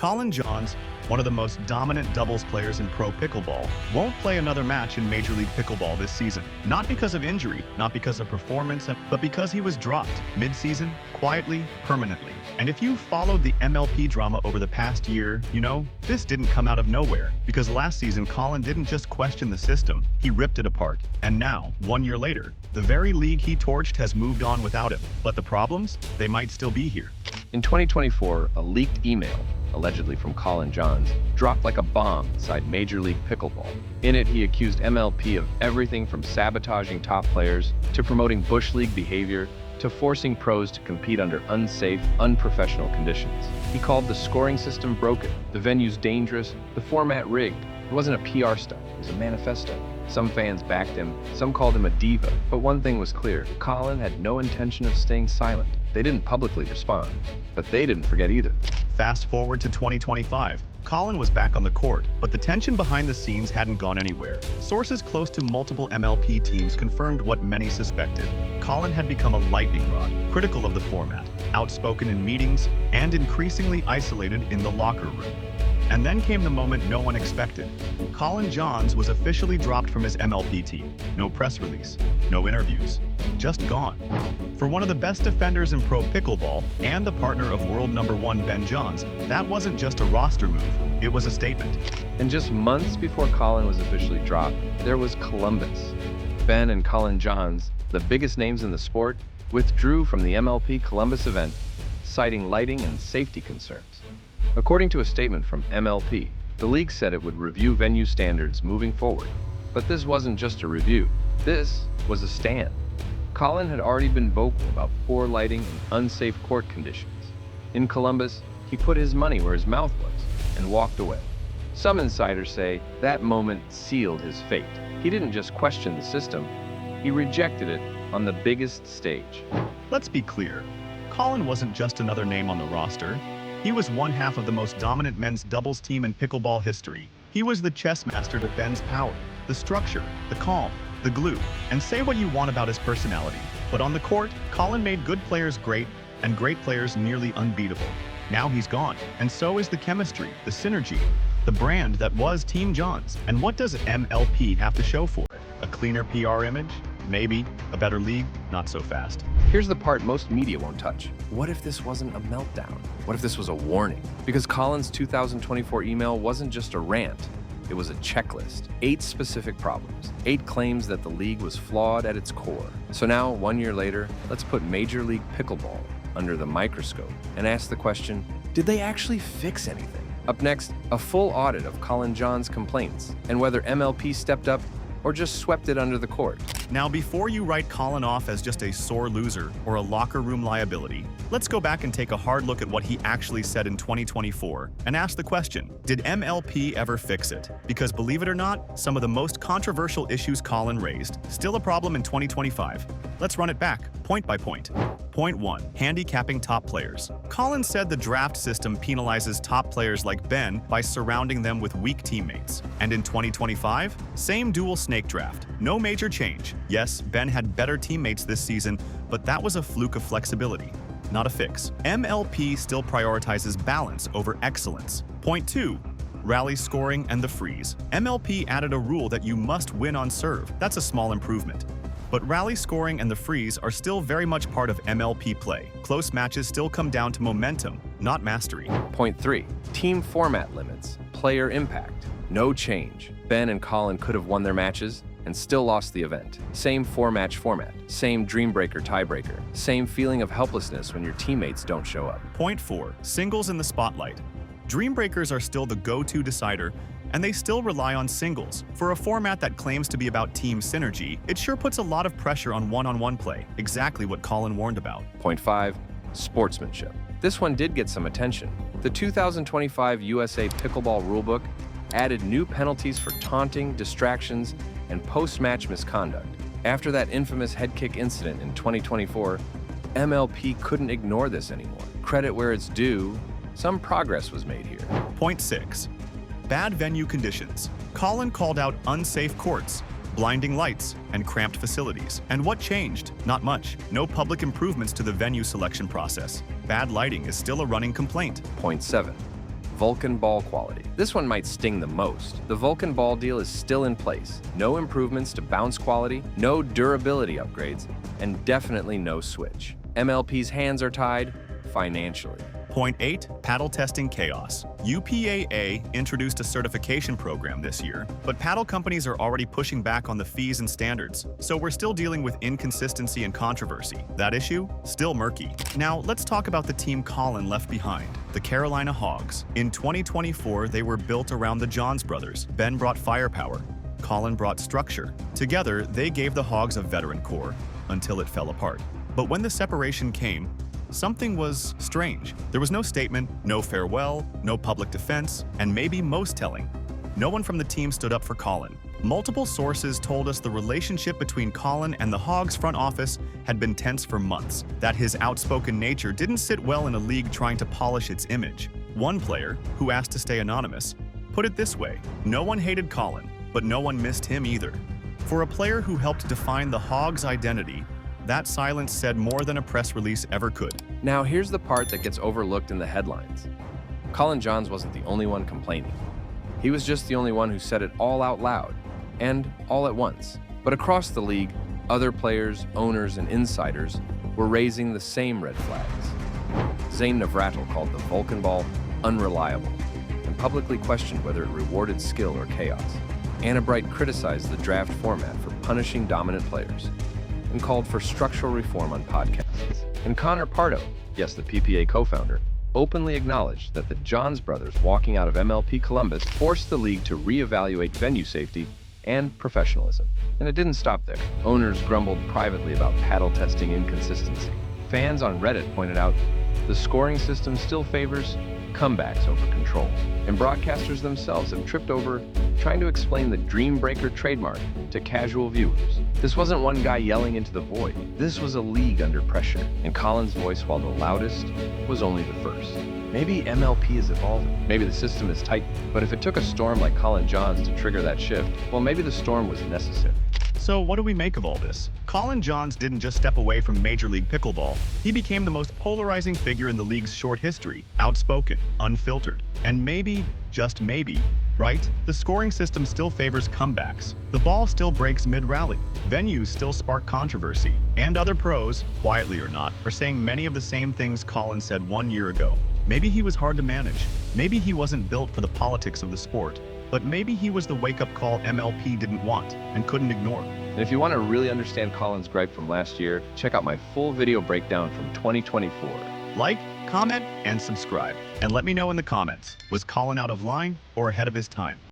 Collin Johns, one of the most dominant doubles players in pro pickleball, won't play another match in Major League Pickleball this season. Not because of injury, not because of performance, but because he was dropped mid-season, quietly, permanently. And if you followed the MLP drama over the past year, you know, this didn't come out of nowhere. Because last season, Collin didn't just question the system, he ripped it apart. And now, 1 year later, the very league he torched has moved on without him. But the problems? They might still be here. In 2024, a leaked email, allegedly from Collin Johns, dropped like a bomb inside Major League Pickleball. In it, he accused MLP of everything from sabotaging top players to promoting bush league behavior to forcing pros to compete under unsafe, unprofessional conditions. He called the scoring system broken, the venues dangerous, the format rigged. It wasn't a PR stunt, it was a manifesto. Some fans backed him, some called him a diva, but one thing was clear: Collin had no intention of staying silent. They didn't publicly respond, but they didn't forget either. Fast forward to 2025. Collin was back on the court, but the tension behind the scenes hadn't gone anywhere. Sources close to multiple MLP teams confirmed what many suspected. Collin had become a lightning rod, critical of the format, outspoken in meetings, and increasingly isolated in the locker room. And then came the moment no one expected. Collin Johns was officially dropped from his MLP team. No press release, no interviews, just gone. For one of the best defenders in pro pickleball and the partner of world #1 Ben Johns, that wasn't just a roster move, it was a statement. And just months before Collin was officially dropped, there was Columbus. Ben and Collin Johns, the biggest names in the sport, withdrew from the MLP Columbus event, citing lighting and safety concerns. According to a statement from MLP, the league said it would review venue standards moving forward. But this wasn't just a review, this was a stand. Collin had already been vocal about poor lighting and unsafe court conditions. In Columbus, he put his money where his mouth was and walked away. Some insiders say that moment sealed his fate. He didn't just question the system, he rejected it on the biggest stage. Let's be clear, Collin wasn't just another name on the roster. He was one half of the most dominant men's doubles team in pickleball history. He was the chess master to Ben's power, the structure, the calm, the glue. And say what you want about his personality, but on the court, Collin made good players great and great players nearly unbeatable. Now he's gone, and so is the chemistry, the synergy, the brand that was Team Johns. And what does MLP have to show for it? A cleaner PR image? Maybe. A better league? Not so fast. Here's the part most media won't touch. What if this wasn't a meltdown? What if this was a warning? Because Collin's 2024 email wasn't just a rant, it was a checklist. 8 specific problems, 8 claims that the league was flawed at its core. So now, 1 year later, let's put Major League Pickleball under the microscope and ask the question, did they actually fix anything? Up next, a full audit of Collin Johns' complaints and whether MLP stepped up or just swept it under the court. Now, before you write Collin off as just a sore loser or a locker room liability, let's go back and take a hard look at what he actually said in 2024 and ask the question, did MLP ever fix it? Because believe it or not, some of the most controversial issues Collin raised, still a problem in 2025. Let's run it back, point by point. Point 1. Handicapping top players. Collin said the draft system penalizes top players like Ben by surrounding them with weak teammates. And in 2025, same dual snake draft. No major change. Yes, Ben had better teammates this season, but that was a fluke of flexibility, not a fix. MLP still prioritizes balance over excellence. Point 2. Rally scoring and the freeze. MLP added a rule that you must win on serve. That's a small improvement. But rally scoring and the freeze are still very much part of MLP play. Close matches still come down to momentum, not mastery. Point 3. Team format limits. Player impact. No change. Ben and Collin could have won their matches and still lost the event. Same 4-match format. Same dreambreaker tiebreaker. Same feeling of helplessness when your teammates don't show up. Point 4. Singles in the spotlight. Dreambreakers are still the go-to decider, and they still rely on singles. For a format that claims to be about team synergy, it sure puts a lot of pressure on one-on-one play, exactly what Collin warned about. Point 5. Sportsmanship. This one did get some attention. The 2025 USA Pickleball Rulebook added new penalties for taunting, distractions, and post-match misconduct. After that infamous head kick incident in 2024, MLP couldn't ignore this anymore. Credit where it's due, some progress was made here. Point 6. Bad venue conditions. Collin called out unsafe courts, blinding lights, and cramped facilities. And what changed? Not much. No public improvements to the venue selection process. Bad lighting is still a running complaint. Point 7. Vulcan ball quality. This one might sting the most. The Vulcan ball deal is still in place. No improvements to bounce quality, no durability upgrades, and definitely no switch. MLP's hands are tied financially. Point 8. Paddle testing chaos. UPAA introduced a certification program this year, but paddle companies are already pushing back on the fees and standards, so we're still dealing with inconsistency and controversy. That issue? Still murky. Now, let's talk about the team Collin left behind, the Carolina Hogs. In 2024, they were built around the Johns brothers. Ben brought firepower. Collin brought structure. Together, they gave the Hogs a veteran core, until it fell apart. But when the separation came, something was strange. There was no statement, no farewell, no public defense, and maybe most telling, no one from the team stood up for Collin. Multiple sources told us the relationship between Collin and the Hogs front office had been tense for months, that his outspoken nature didn't sit well in a league trying to polish its image. One player, who asked to stay anonymous, put it this way: no one hated Collin, but no one missed him either. For a player who helped define the Hogs' identity, that silence said more than a press release ever could. Now here's the part that gets overlooked in the headlines. Collin Johns wasn't the only one complaining. He was just the only one who said it all out loud, and all at once. But across the league, other players, owners, and insiders were raising the same red flags. Zane Navratil called the Vulcan ball unreliable, and publicly questioned whether it rewarded skill or chaos. Anna Bright criticized the draft format for punishing dominant players, and called for structural reform on podcasts. And Connor Pardo, yes, the PPA co-founder, openly acknowledged that the Johns brothers walking out of MLP Columbus forced the league to reevaluate venue safety and professionalism. And it didn't stop there. Owners grumbled privately about paddle testing inconsistency. Fans on Reddit pointed out the scoring system still favors comebacks over control. And broadcasters themselves have tripped over trying to explain the Dream Breaker trademark to casual viewers. This wasn't one guy yelling into the void. This was a league under pressure. And Collin's voice, while the loudest, was only the first. Maybe MLP is evolving. Maybe the system is tight. But if it took a storm like Collin Johns to trigger that shift, well, maybe the storm was necessary. So what do we make of all this? Collin Johns didn't just step away from Major League Pickleball. He became the most polarizing figure in the league's short history. Outspoken, unfiltered, and maybe, just maybe, right? The scoring system still favors comebacks. The ball still breaks mid-rally. Venues still spark controversy. And other pros, quietly or not, are saying many of the same things Collin said 1 year ago. Maybe he was hard to manage. Maybe he wasn't built for the politics of the sport. But maybe he was the wake-up call MLP didn't want and couldn't ignore. And if you want to really understand Collin's gripe from last year, check out my full video breakdown from 2024. Like, comment, and subscribe. And let me know in the comments, was Collin out of line or ahead of his time?